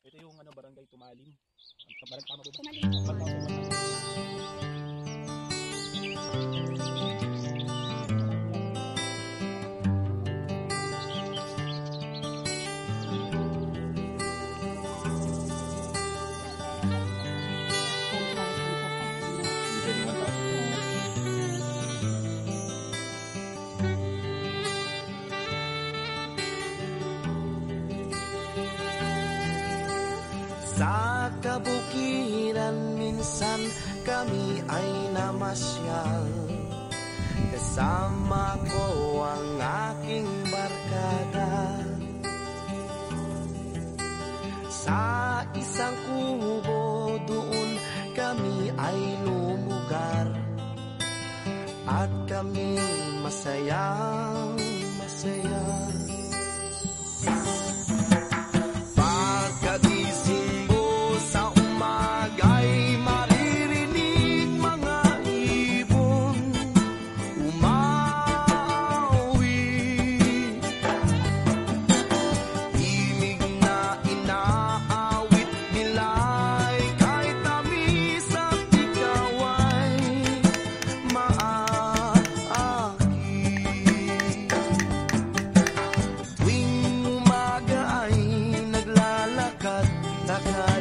Ito yung ano, barangay Tumalim. Barangay tama ba? Tumalim po. Sa kabukiran minsan kami ay namasyal. Kasama ko ang aking barkada. Sa isang kubo doon kami ay lumugar. At kami masayang masaya. Pagkagising mo sa umaga'y maririnig mga ibon umawi. Imig na inaawit nila'y kahit tamis at ikaw ay maaki. Tuwing umaga ay naglalakad-lakad